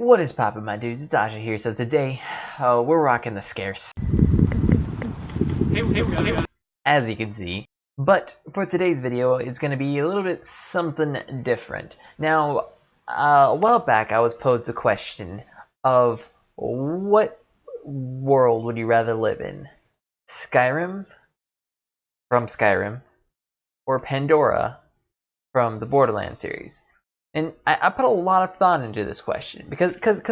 What is poppin', my dudes? It's Asha here. So today, we're rocking the scarce, as you can see. But for today's video, it's going to be a little bit something different. Now, a while back, I was posed the question of what world would you rather live in? Skyrim from Skyrim, or Pandora from the Borderlands series? And I put a lot of thought into this question because there's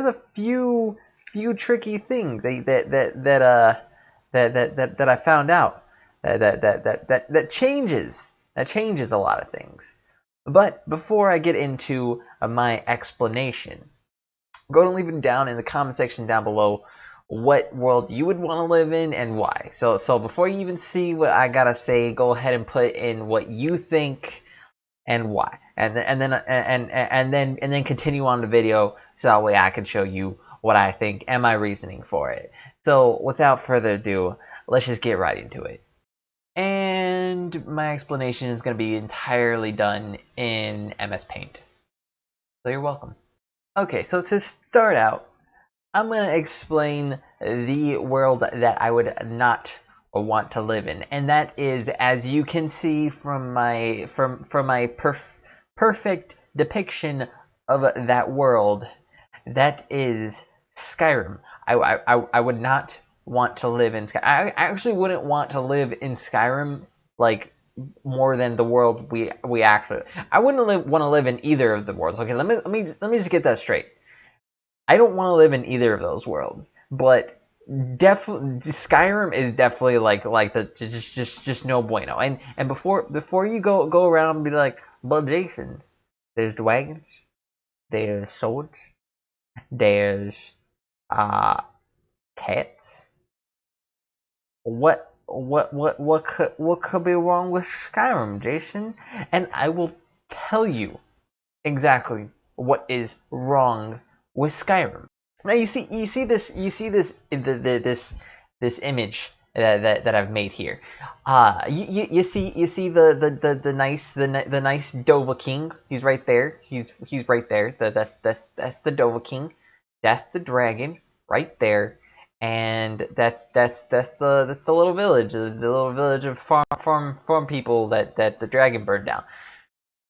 a few tricky things that I found out that changes a lot of things. But before I get into my explanation, go and leave it down in the comment section down below what world you would want to live in and why. So before you even see what I gotta say, go ahead and put in what you think and why, and then continue on the video so that way I can show you what I think and my reasoning for it. So without further ado, let's just get right into it. And my explanation is going to be entirely done in MS Paint, so you're welcome. Okay, so to start out, I'm going to explain the world that I would not want to live in, and that is, as you can see from my perfect depiction of that world, that is Skyrim. I would not want to live in Skyrim. I actually wouldn't want to live in Skyrim like more than the world we actually. I wouldn't want to live in either of the worlds. Okay, let me just get that straight. I don't want to live in either of those worlds, but Skyrim is definitely like the just no bueno. And before you go around and be like, but Jason, there's dragons, there's swords, there's cats. What could be wrong with Skyrim, Jason? And I will tell you exactly what is wrong with Skyrim. Now you see this image that I've made here. You see the nice Dova King. He's right there. He's right there. That's the Dova King. That's the dragon right there. And that's the little village. The little village of farm people that the dragon burned down.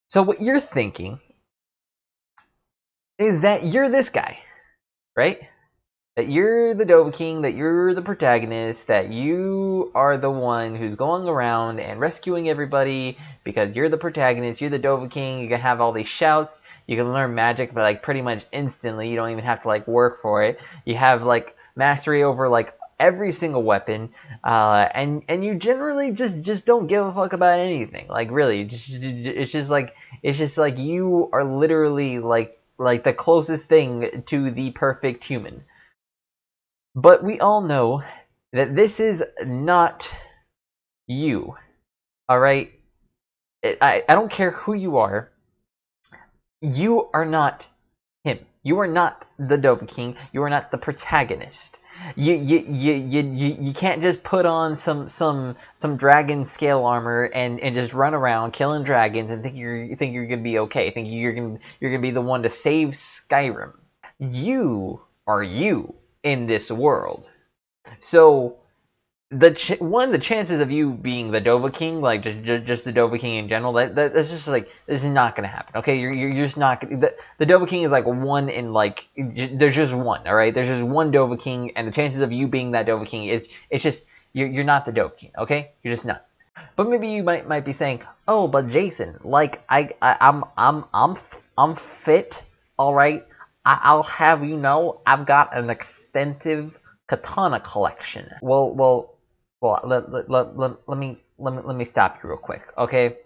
So what you're thinking is that you're this guy, right? That you're the Dova King, that you're the protagonist, that you are the one who's going around and rescuing everybody because you're the protagonist, you're the Dova King. You can have all these shouts, you can learn magic, but like pretty much instantly. You don't even have to like work for it. You have like mastery over like every single weapon, and you generally just don't give a fuck about anything. Like really, it's just like you are literally like the closest thing to the perfect human. But we all know that this is not you. Alright? I don't care who you are. You are not him. You are not the Dova King. You are not the protagonist. You can't just put on some dragon scale armor and just run around killing dragons and think you're gonna be okay. Think you're gonna be the one to save Skyrim. You are you in this world. So the chances of you being the Dova King, like just the Dova King in general, that's just like, this is not gonna happen. Okay, you're just not gonna, the Dova King is like one in like, there's just one. All right, there's just one Dova King, and the chances of you being that Dova King is, it's just you're not the Dova King. Okay, you're just not. But maybe you might be saying, oh, but Jason, like I'm fit. All right, I'll have you know, I've got an extensive katana collection. Well, let me stop you real quick, okay?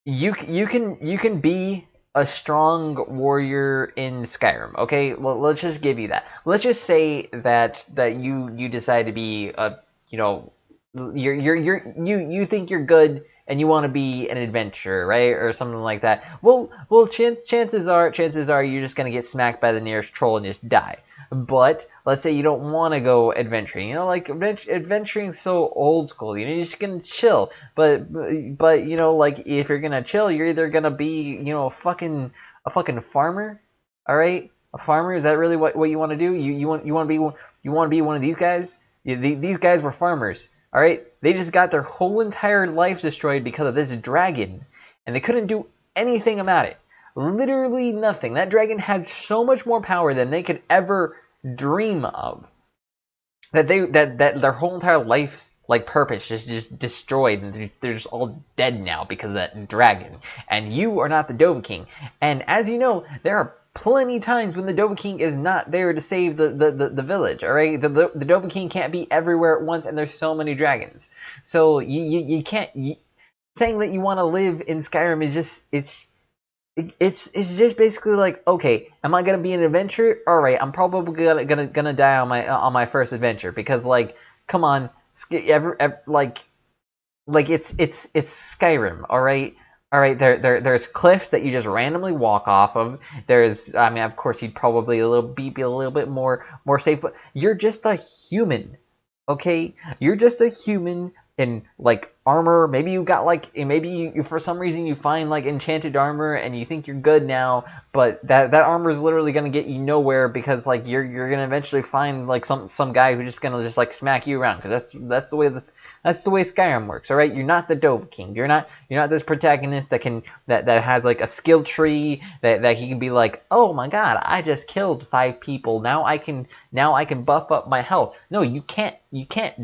You can be a strong warrior in Skyrim, okay? Well, let's just give you that. Let's just say that you decide to be a, you know, you think you're good and you want to be an adventurer, right, or something like that. Well, chances are you're just gonna get smacked by the nearest troll and just die. But let's say you don't want to go adventuring. You know, like adventuring is so old school. You know, you're just gonna chill. But you know, like if you're gonna chill, you're either gonna be, you know, a fucking farmer, All right, a farmer, is that really what you want to do? You want to be one of these guys? These guys were farmers. All right, they just got their whole entire lives destroyed because of this dragon, and they couldn't do anything about it. Literally nothing. That dragon had so much more power than they could ever dream of. That their whole entire life's like purpose just destroyed, and they're just all dead now because of that dragon. And you are not the Dovahkiin. And as you know, there are plenty times when the Dovahkiin is not there to save the village. All right, the Dovahkiin can't be everywhere at once, and there's so many dragons. So you can't. Saying that you want to live in Skyrim is just it's just basically like, okay, am I gonna be an adventurer? All right, I'm probably gonna die on my first adventure, because like, come on, like it's Skyrim, all right. All right, there's cliffs that you just randomly walk off of. I mean, of course, you'd probably be a little bit more safe, but you're just a human, okay? You're just a human in like armor. Maybe you got like, maybe you for some reason you find like enchanted armor and you think you're good now, but that armor is literally gonna get you nowhere, because like you're gonna eventually find like some guy who's just gonna just like smack you around, because that's the way Skyrim works. All right, you're not the Dovahkiin. You're not this protagonist that has like a skill tree that he can be like, oh my god, I just killed 5 people. Now I can buff up my health. No, you can't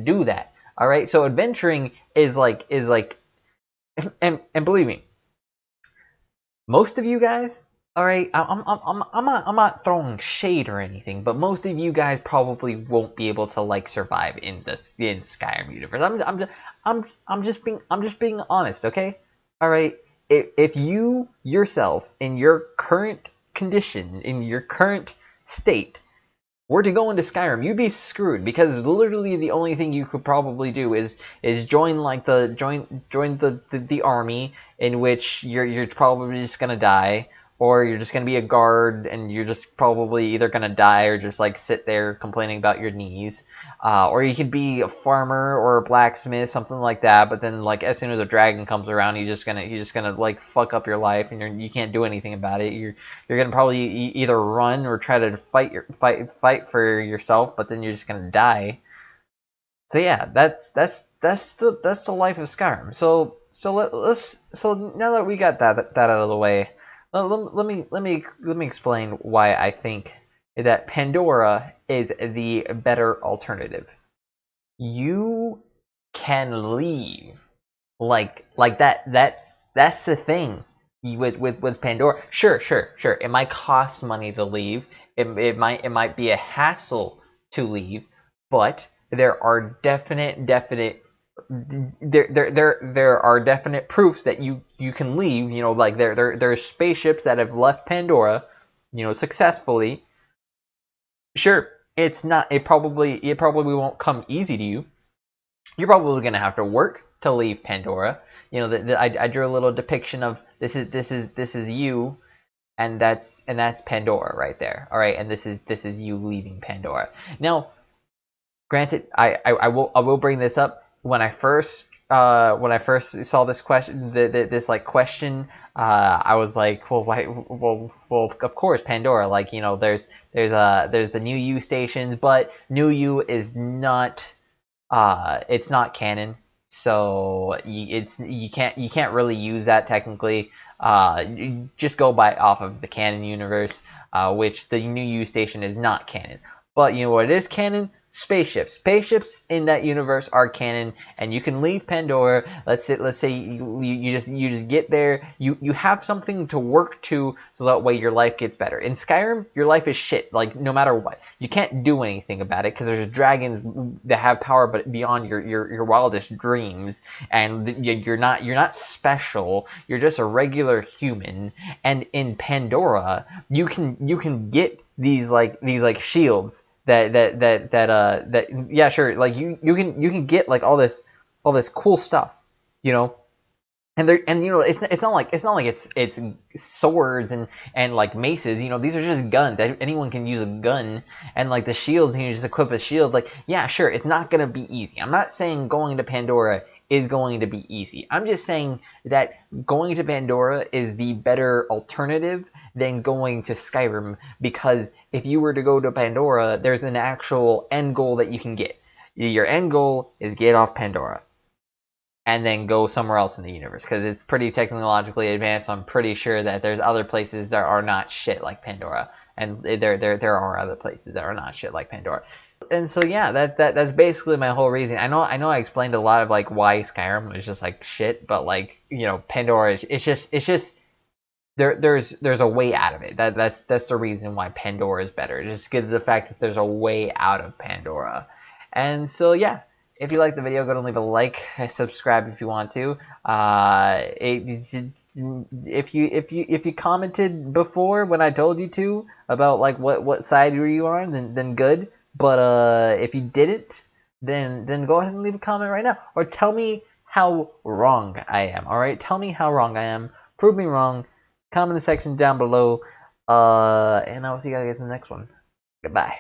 do that. All right, so adventuring is like, and believe me, most of you guys, all right, I'm not throwing shade or anything, but most of you guys probably won't be able to like survive in Skyrim universe. I'm just being honest, okay? All right, if you yourself in your current condition, in your current state, were to go into Skyrim, you'd be screwed, because literally the only thing you could probably do is join like the army, in which you're probably just gonna die, or you're just gonna be a guard and you're just probably either gonna die or just like sit there complaining about your knees, or you could be a farmer or a blacksmith, something like that. But then like as soon as a dragon comes around, you're just gonna like fuck up your life, and you can't do anything about it. You're gonna probably either run or try to fight for yourself, but then you're just gonna die. So yeah, that's the life of Skyrim. So now that we got that out of the way, let me explain why I think that Pandora is the better alternative. You can leave, like that. That's the thing with Pandora. Sure. It might cost money to leave. It might be a hassle to leave, but there are definite there are definite proofs that you can leave. You know, like there's spaceships that have left Pandora, you know, successfully. Sure, it probably won't come easy to you. You're probably gonna have to work to leave Pandora. You know, I drew a little depiction of this is you, and that's Pandora right there. All right, and this is you leaving Pandora. Now, granted, I will bring this up. When I first saw this question, this like question, I was like, well, of course, Pandora. Like, you know, there's the New U stations, but New U is not it's not canon, so you can't really use that technically. You just go off of the canon universe, which the New U station is not canon. But you know what is canon? Spaceships in that universe are canon, and you can leave Pandora. Let's say you just get there. You have something to work to, so that way your life gets better. In Skyrim, your life is shit. Like, no matter what, you can't do anything about it, because there's dragons that have power, but beyond your wildest dreams. And you're not special. You're just a regular human. And in Pandora, you can get these shields that yeah, sure, like you can get like all this cool stuff, you know. And you know, it's not like it's swords and like maces, you know. These are just guns. Anyone can use a gun. And like the shields, you can just equip a shield. Like, yeah, sure, it's not gonna be easy. I'm not saying going to Pandora is going to be easy. I'm just saying that going to Pandora is the better alternative than going to Skyrim, because if you were to go to Pandora, there's an actual end goal that you can get. Your end goal is get off Pandora and then go somewhere else in the universe, because it's pretty technologically advanced. So I'm pretty sure that there's other places that are not shit like Pandora, and there are other places that are not shit like Pandora. And so yeah, that's basically my whole reason. I know I explained a lot of like why Skyrim is just like shit, but like, you know, Pandora it's just there's a way out of it. That's the reason why Pandora is better. Just because of the fact that there's a way out of Pandora. And so yeah, if you like the video, go and leave a like, subscribe if you want to. If you commented before when I told you to about like what side were you on, then good. But if you didn't, then go ahead and leave a comment right now, or tell me how wrong I am. All right, tell me how wrong I am. Prove me wrong. Comment in the section down below. And I will see you guys in the next one. Goodbye.